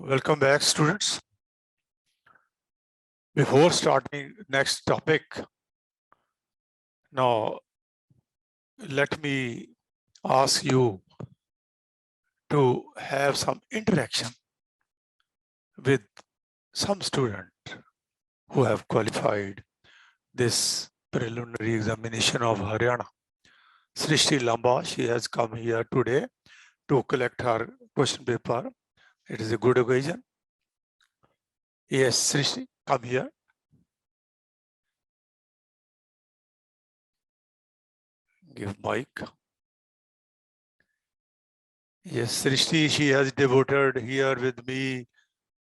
Welcome back, students. Before starting next topic, now let me ask you to have some interaction with some student who have qualified this preliminary examination of Haryana. Srishti Lamba, she has come here today to collect her question paper. It is a good occasion. Yes, Srishti, come here. Give mic. Yes, Srishti, she has devoted here with me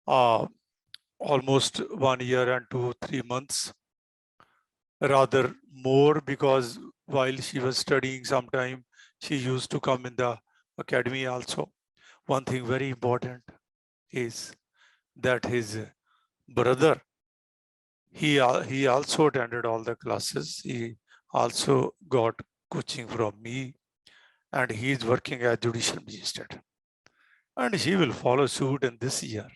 almost 1 year and 2-3 months, rather more, because while she was studying sometime, she used to come in the academy also. One thing very important is that his brother, he also attended all the classes. He also got coaching from me, and he is working as Judicial Magistrate. And he will follow suit in this year,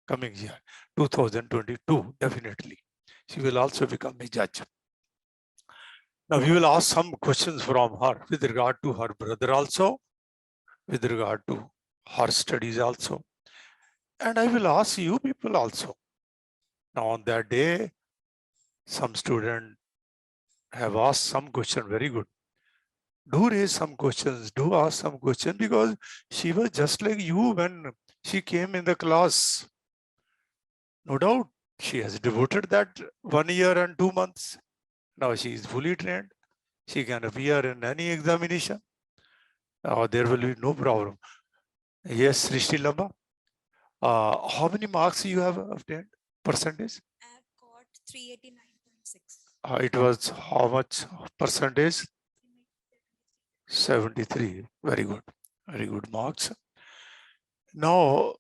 coming year, 2022, definitely. She will also become a judge. Now we will ask some questions from her with regard to her brother also, with regard to her studies also. And I will ask you people also. Now on that day, some student have asked some question, very good. Do raise some questions, do ask some questions, because she was just like you when she came in the class. No doubt, she has devoted that 1 year and 2 months. Now she is fully trained. She can appear in any examination. There will be no problem. Yes, Srishti Lamba. How many marks you have obtained? Percentage? I have got 389.6. It was how much percentage? 73. Very good. Very good marks. Now,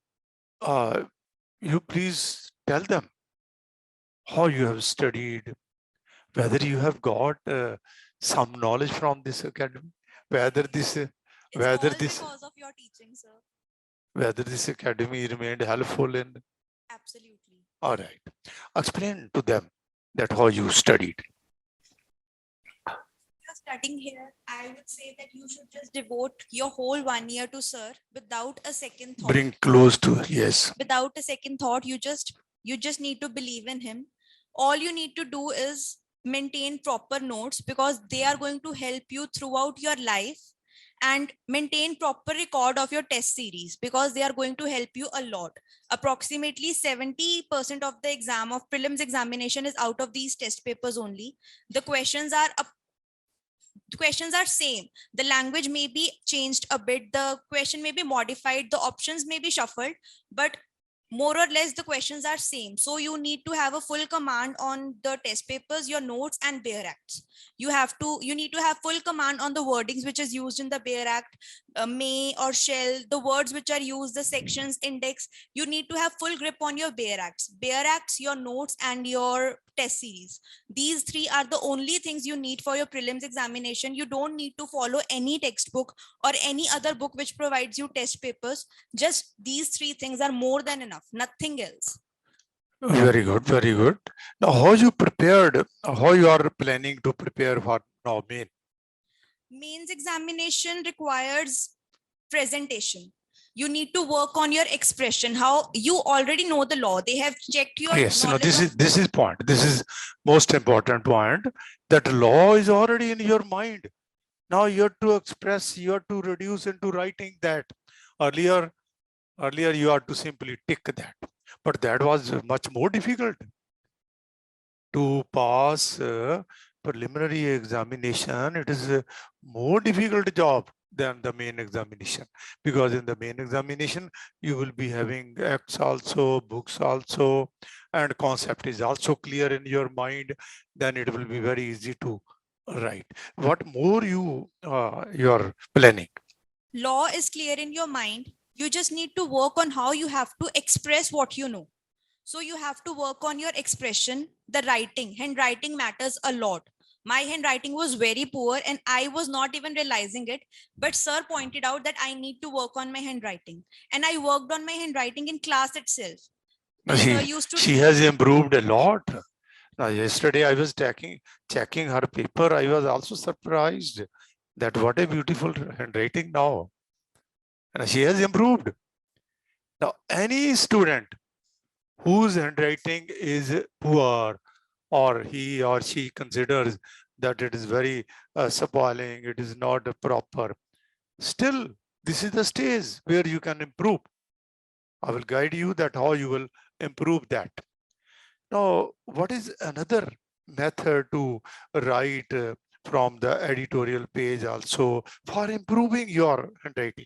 you please tell them how you have studied, whether you have got some knowledge from this academy, whether this, It's whether all this, because of your teaching, sir. whether this academy remained helpful in. Absolutely. All right. Explain to them that how you studied. You're studying here, I would say that you should just devote your whole 1 year to sir without a second thought. Bring close to, yes. Without a second thought, you just need to believe in him. All you need to do is maintain proper notes, because they are going to help you throughout your life, and maintain proper record of your test series, because they are going to help you a lot. Approximately 70% of the exam of prelims examination is out of these test papers only. The questions are same. The language may be changed a bit, the question may be modified, the options may be shuffled, but more or less the questions are same. So you need to have a full command on the test papers, your notes and bare acts. You need to have full command on the wordings which is used in the bare act, may or shall, the words which are used, the sections, index. You need to have full grip on your bare acts, your notes and your test series. These three are the only things you need for your prelims examination. You don't need to follow any textbook or any other book which provides you test papers. Just these three things are more than enough, nothing else. Very good, very good. Now, how you prepared, how you are planning to prepare for now main? Mains examination requires presentation. You need to work on your expression. How you already know the law. They have checked your Yes, no, knowledge this is point. This is most important point, that law is already in your mind. Now you have to express, you have to reduce into writing that. Earlier you have to simply tick that, but that was much more difficult to pass preliminary examination. It is a more difficult job than the main examination, because in the main examination you will be having acts also, books also, and concept is also clear in your mind. Then it will be very easy to write. What more you are planning? law is clear in your mind. You just need to work on how you have to express what you know. So you have to work on your expression, the writing. Handwriting matters a lot. My handwriting was very poor and I was not even realizing it. But sir pointed out that I need to work on my handwriting. And I worked on my handwriting in class itself. And sir She, used to she has improved a lot. Now, yesterday I was checking her paper. I was also surprised that what a beautiful handwriting now. And she has improved. Now, any student whose handwriting is poor, or he or she considers that it is very spoiling, it is not proper, still, this is the stage where you can improve. I will guide you that how you will improve that. Now, what is another method to write from the editorial page also for improving your handwriting?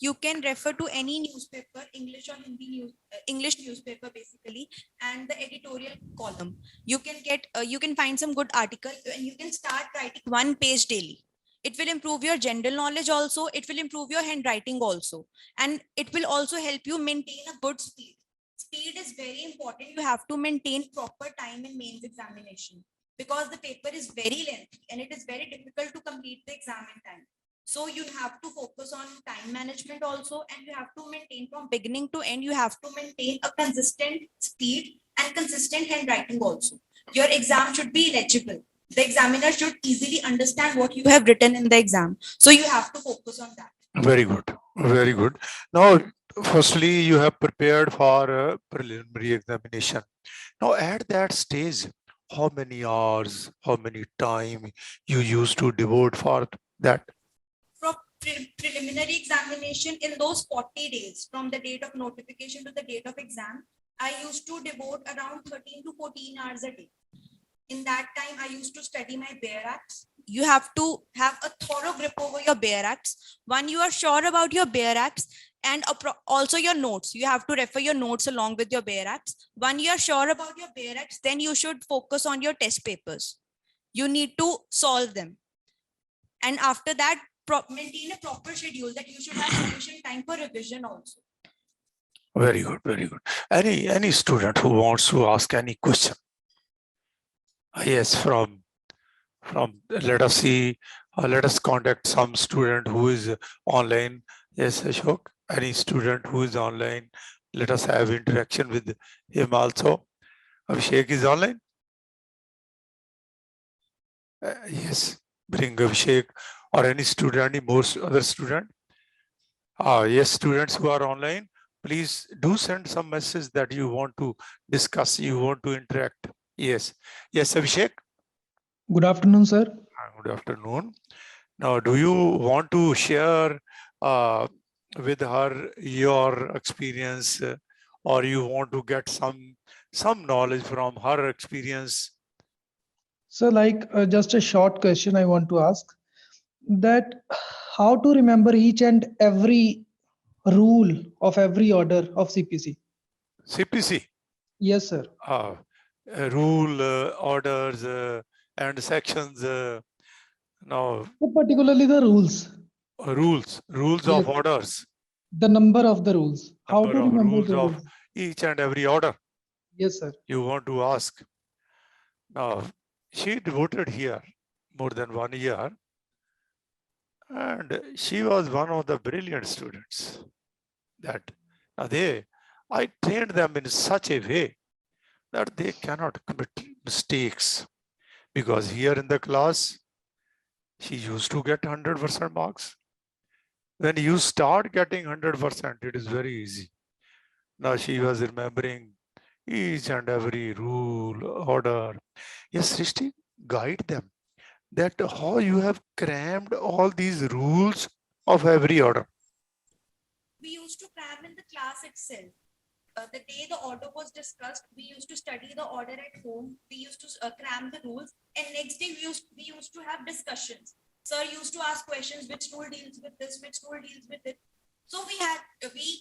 you can refer to any newspaper, English or Hindi English newspaper basically, and the editorial column. You can find some good article and you can start writing one page daily. It will improve your general knowledge also. It will improve your handwriting also, and it will also help you maintain a good speed. Speed is very important. You have to maintain proper time in mains examination because the paper is very lengthy and it is very difficult to complete the exam in time. So you have to focus on time management also, and you have to maintain from beginning to end. You have to maintain a consistent speed and consistent handwriting also. Your exam should be legible. The examiner should easily understand what you have written in the exam. So you have to focus on that. Very good. Very good. Now, firstly, you have prepared for a preliminary examination. Now, at that stage, how many hours, how many time you used to devote for that? From preliminary examination, in those 40 days from the date of notification to the date of exam, I used to devote around 13 to 14 hours a day. In that time, I used to study my bare acts. You have to have a thorough grip over your bare acts. One, you are sure about your bare acts, and also your notes. You have to refer your notes along with your bare acts. One, you are sure about your bare acts, then you should focus on your test papers. You need to solve them. And after that, maintain a proper schedule that you should have sufficient time for revision also. Very good, very good. Any student who wants to ask any question? Yes, from let us see, let us contact some student who is online. Yes, Ashok, any student who is online, let us have interaction with him also. Abhishek is online. Yes, bring Abhishek or any student, any more other student. Yes, students who are online, please do send some message that you want to discuss, you want to interact. Yes, yes, Abhishek. Good afternoon, sir. Good afternoon. Now, do you want to share with her your experience, or you want to get some knowledge from her experience? So, just a short question I want to ask that how to remember each and every rule of every order of CPC? CPC, Yes, sir. rule, orders, and sections. Now, So particularly the rules. rules Yes, of orders, the number of the rules. How number to of remember rules the of rules? each and every order Yes, sir. you want to ask. Now, she devoted here more than 1 year, and she was one of the brilliant students that I trained them in such a way that they cannot commit mistakes, because here in the class, she used to get 100% marks. When you start getting 100%, it is very easy. Now she was remembering each and every rule, order. Yes, Srishti, guide them that how you have crammed all these rules of every order. We used to cram in the class itself. The day the order was discussed, we used to study the order at home. We used to cram the rules, and next day we used to have discussions. Sir used to ask questions: which rule deals with this? Which rule deals with it? So we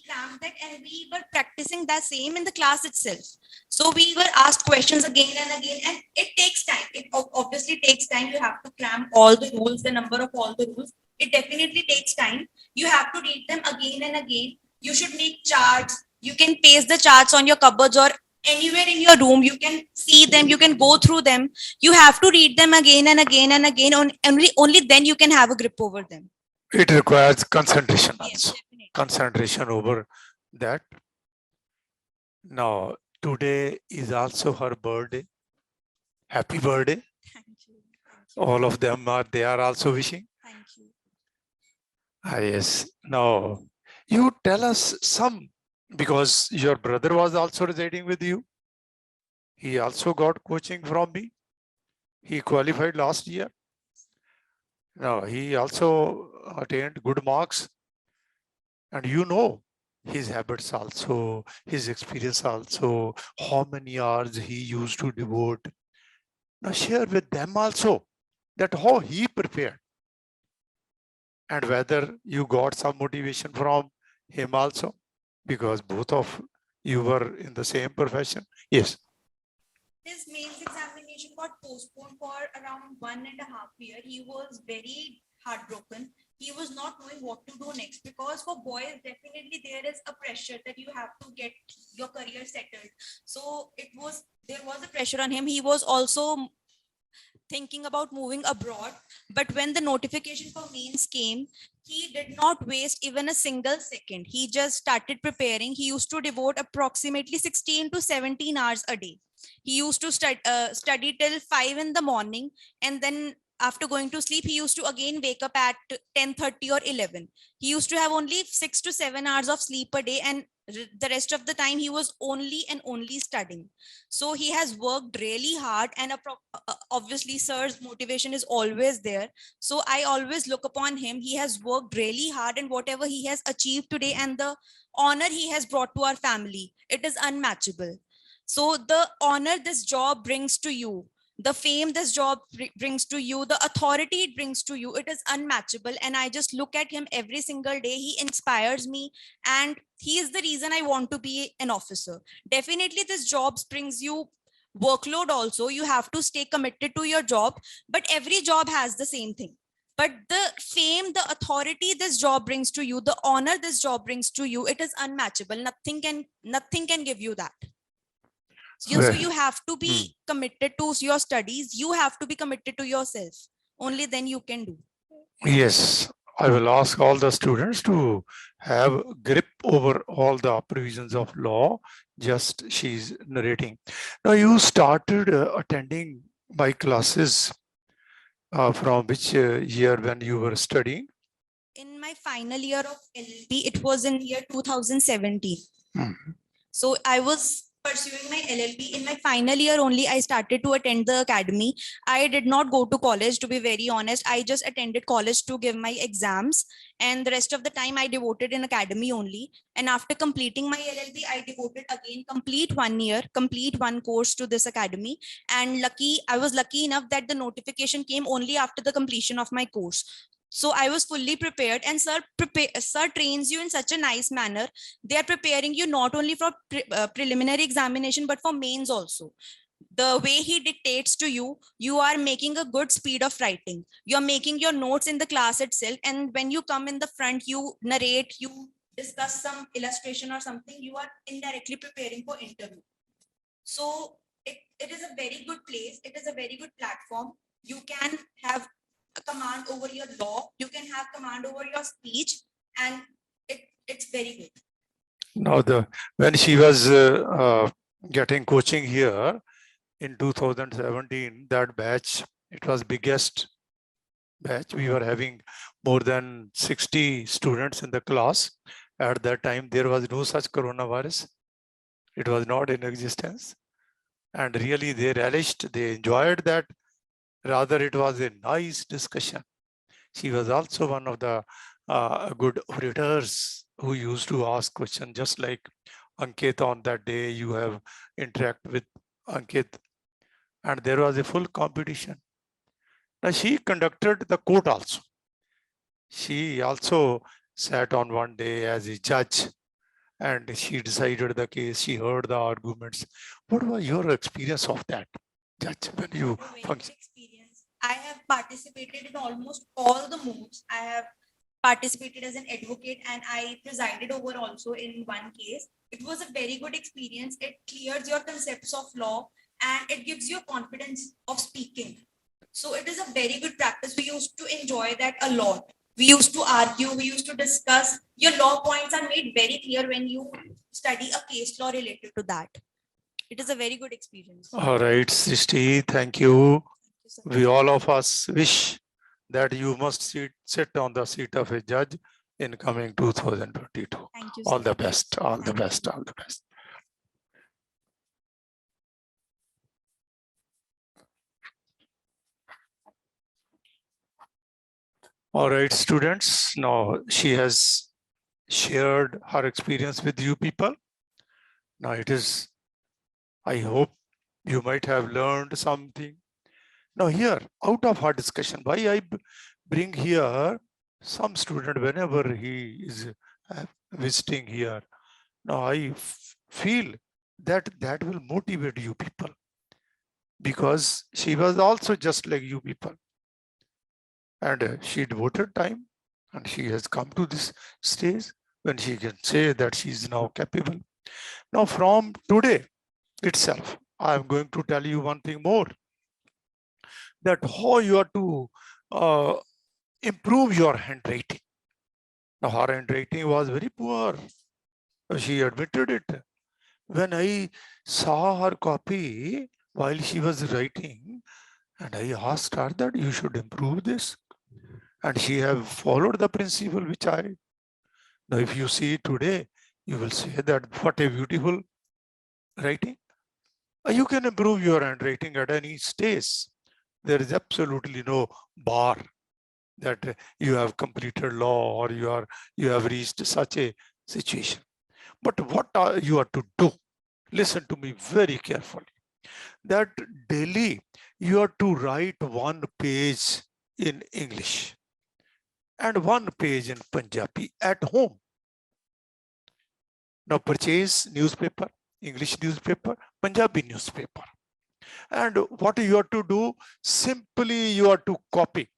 crammed that, and we were practicing that same in the class itself. So we were asked questions again and again, and it takes time. It obviously takes time. You have to cram all the rules, the number of all the rules. It definitely takes time. You have to read them again and again. You should make charts. You can paste the charts on your cupboards or anywhere in your room. You can see them, you can go through them. You have to read them again and again and again. Only then you can have a grip over them. It requires concentration Yes, also. definitely. Concentration over that. Now, today is also her birthday. Happy birthday. Thank you. Thank you. All of them are, they are also wishing. Thank you. Yes. Now, you tell us some, because your brother was also residing with you. He also got coaching from me. He qualified last year. Now, he also attained good marks. And you know his habits also, his experience also, how many hours he used to devote. Now, share with them also that how he prepared, and whether you got some motivation from him also, because both of you were in the same profession. Yes. His mains examination got postponed for around 1.5 years. He was very heartbroken. He was not knowing what to do next, because for boys, definitely there is a pressure that you have to get your career settled. So there was a pressure on him. He was also thinking about moving abroad. But when the notification for mains came, he did not waste even a single second. He just started preparing. He used to devote approximately 16 to 17 hours a day. He used to study till 5 in the morning, and then after going to sleep, he used to again wake up at 10:30 or 11. He used to have only 6 to 7 hours of sleep a day, and the rest of the time he was only and only studying. So he has worked really hard, and obviously sir's motivation is always there. So I always look upon him. He has worked really hard, and whatever he has achieved today and the honor he has brought to our family, it is unmatchable. So the honor this job brings to you, the fame this job brings to you, the authority it brings to you, it is unmatchable. And I just look at him every single day. He inspires me, and he is the reason I want to be an officer. Definitely this job brings you workload also. You have to stay committed to your job, but every job has the same thing. But the fame, the authority this job brings to you, the honor this job brings to you, it is unmatchable. Nothing can give you that. So you have to be committed to your studies. You have to be committed to yourself. Only then you can do. Yes, I will ask all the students to have grip over all the provisions of law. Just she's narrating. Now you started attending my classes from which year when you were studying? In my final year of LLB, it was in year 2017. So I was pursuing my LLB. In my final year only, I started to attend the academy. I did not go to college, to be very honest. I just attended college to give my exams, and the rest of the time I devoted in academy only. And after completing my LLB, I devoted again complete 1 year, complete one course to this academy. And I was lucky enough that the notification came only after the completion of my course. So I was fully prepared, and sir trains you in such a nice manner. They are preparing you not only for preliminary examination, but for mains also. The way he dictates to you, you are making a good speed of writing. You're making your notes in the class itself. And when you come in the front, you narrate, you discuss some illustration or something, you are indirectly preparing for interview. So it is a very good place. It is a very good platform. You can have a command over your law. You can have command over your speech, and it's very good. Now when she was getting coaching here in 2017, that batch, it was biggest batch. We were having more than 60 students in the class. At that time, there was no such coronavirus. It was not in existence. And really they relished, they enjoyed that. Rather, it was a nice discussion. She was also one of the good orators who used to ask questions, just like Ankit. On that day, you have interact with Ankit, and there was a full competition. Now she conducted the court also. She also sat on one day as a judge, and she decided the case. She heard the arguments. What was your experience of that, judge, when you function? Experience. I have participated in almost all the moves. I have participated as an advocate, and I presided over also in one case. It was a very good experience. It clears your concepts of law and it gives you confidence of speaking. So it is a very good practice. We used to enjoy that a lot. We used to argue, we used to discuss. Your law points are made very clear when you study a case law related to that. It is a very good experience. All right, Srishti, thank you. We all of us wish that you must sit on the seat of a judge in coming 2022. Thank you. All Sir. the best, all the Thank you. best, all the best. All right, students, now she has shared her experience with you people. Now it is, I hope you might have learned something. Now here, out of our discussion, why I bring here some student whenever he is visiting here. Now I feel that that will motivate you people, because she was also just like you people. And she devoted time and she has come to this stage when she can say that she is now capable. Now from today itself, I am going to tell you one thing more, that how you are to improve your handwriting. Now her handwriting was very poor. She admitted it. When I saw her copy while she was writing, and I asked her that you should improve this. And she have followed the principle which I, now if you see today, you will say that what a beautiful writing. You can improve your handwriting at any stage. There is absolutely no bar that you have completed law or you have reached such a situation. But what you are to do? Listen to me very carefully. That daily you are to write one page in English and one page in Punjabi at home. Now purchase newspaper, English newspaper, Punjabi newspaper. And what you are to do? Simply you are to copy.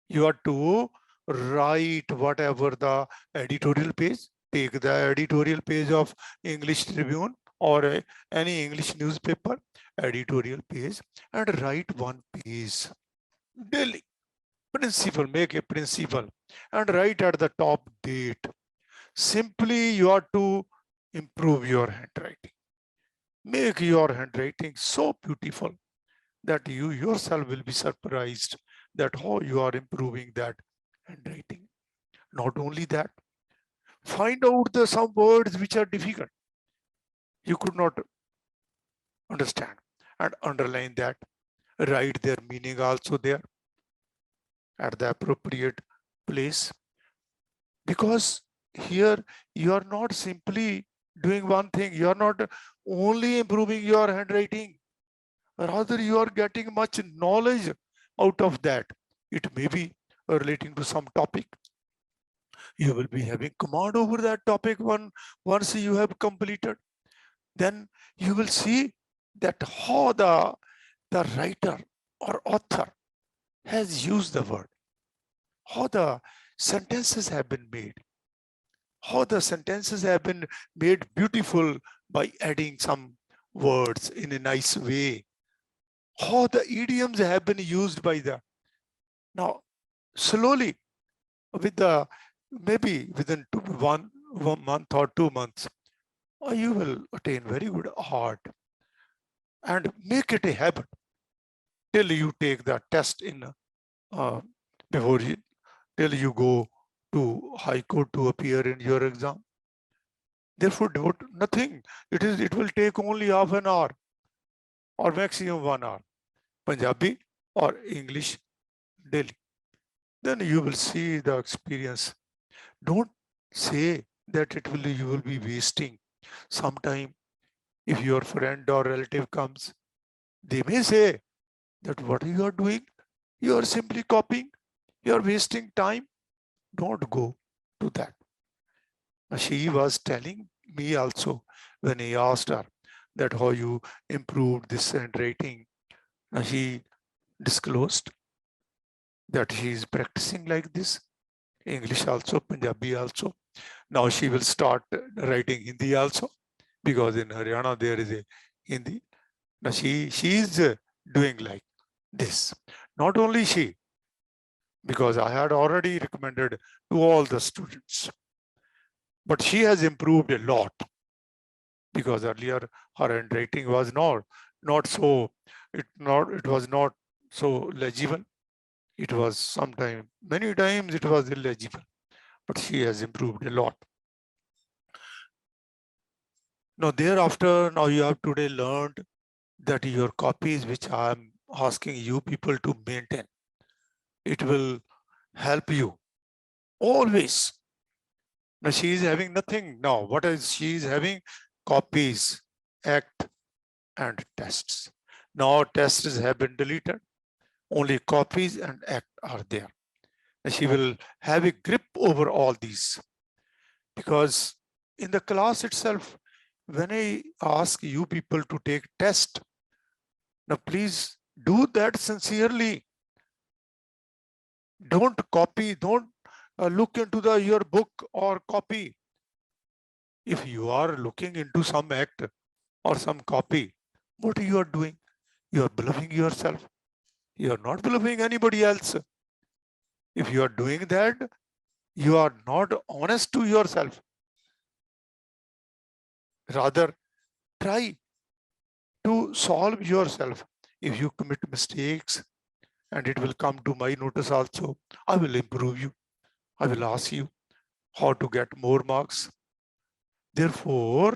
You are to write whatever the editorial page, take the editorial page of English Tribune or any English newspaper editorial page and write one page daily. Principle, make a principle and write at the top date. Simply you are to improve your handwriting. Make your handwriting so beautiful that you yourself will be surprised that how you are improving that handwriting. Not only that, find out some words which are difficult. You could not understand and underline that. Write their meaning also there at the appropriate place. Because here you are not simply doing one thing. You are not only improving your handwriting. Rather, you are getting much knowledge out of that. It may be relating to some topic. You will be having command over that topic once you have completed. Then you will see that how the writer or author has used the word, how the sentences have been made, how the sentences have been made beautiful by adding some words in a nice way, how the idioms have been used by the. Now, slowly, with the maybe within one month or 2 months, you will attain very good art and make it a habit till you take the test in before you, till you go to High Court to appear in your exam. Therefore, nothing. It will take only half an hour or maximum 1 hour, Punjabi or English daily. Then you will see the experience. Don't say that you will be wasting some time. If your friend or relative comes, they may say that what you are doing, you are simply copying, you are wasting time. Don't go to that. She was telling me also when I asked her that how you improved this handwriting. She disclosed that she is practicing like this English also, Punjabi also. Now she will start writing Hindi also, because in Haryana there is a Hindi. Now she is doing like this. Not only she, because I had already recommended to all the students, but she has improved a lot, because earlier her handwriting was not so, it was not so legible. It was sometimes, many times it was illegible, but she has improved a lot. Now thereafter, now you have today learned that your copies, which I am asking you people to maintain, it will help you always. Now she is having nothing now. What is she is having? Copies, act, and tests. Now tests have been deleted. Only copies and act are there. And she will have a grip over all these, because in the class itself, when I ask you people to take test, now please do that sincerely. Don't copy, don't look into your book or copy. If you are looking into some act or some copy, what you are doing? You are bluffing yourself. You are not bluffing anybody else. If you are doing that, you are not honest to yourself. Rather, try to solve yourself. If you commit mistakes, and it will come to my notice also, I will improve you. I will ask you how to get more marks. Therefore,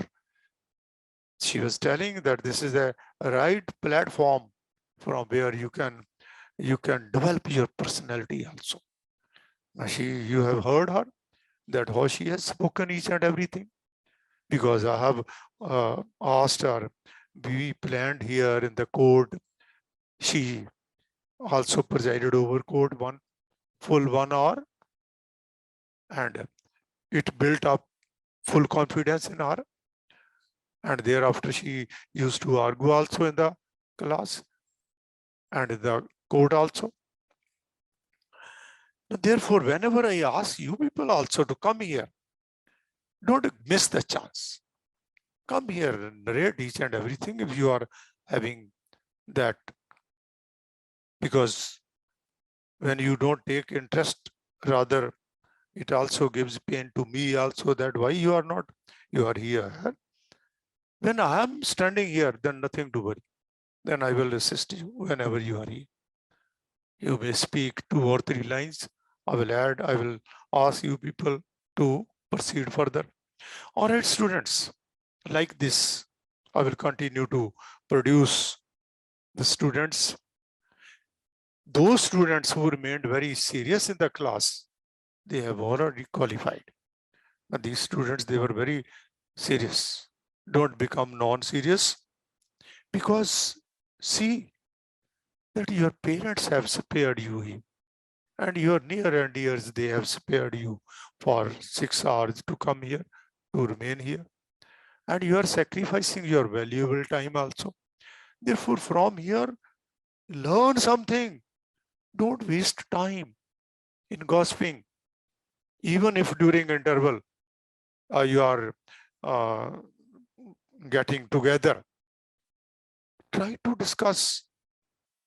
she was telling that this is a right platform from where you can develop your personality also. You have heard her, that how she has spoken each and everything, because I have asked her, we planned here in the court, she also presided over court full 1 hour, and it built up full confidence in her. And thereafter she used to argue also in the class and in the court also. Therefore, whenever I ask you people also to come here, don't miss the chance. Come here and narrate each and everything if you are having that. Because when you don't take interest, rather it also gives pain to me also, that why you are here. When I am standing here, then nothing to worry. Then I will assist you whenever you are here. You may speak 2 or 3 lines. I will add, I will ask you people to proceed further. All right, students, like this, I will continue to produce the students. Those students who remained very serious in the class, they have already qualified. And these students, they were very serious. Don't become non-serious, because see that your parents have spared you, and your near and dears, they have spared you for 6 hours to come here, to remain here. And you are sacrificing your valuable time also. Therefore, from here, learn something. Don't waste time in gossiping. Even if during interval you are uh, getting together, try to discuss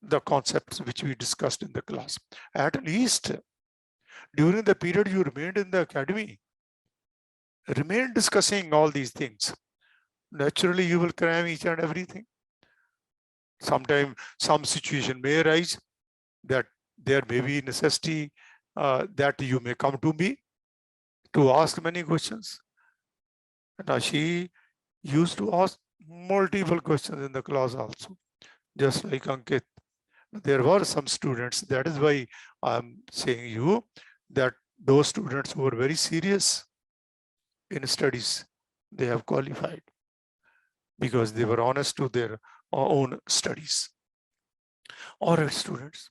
the concepts which we discussed in the class. At least during the period you remained in the academy, remain discussing all these things. Naturally, you will cram each and everything. Sometimes some situation may arise that there may be necessity that you may come to me to ask many questions. Now she used to ask multiple questions in the class also, just like Ankit. There were some students, that is why I'm saying you that those students who were very serious in studies, they have qualified because they were honest to their own studies. All right, students.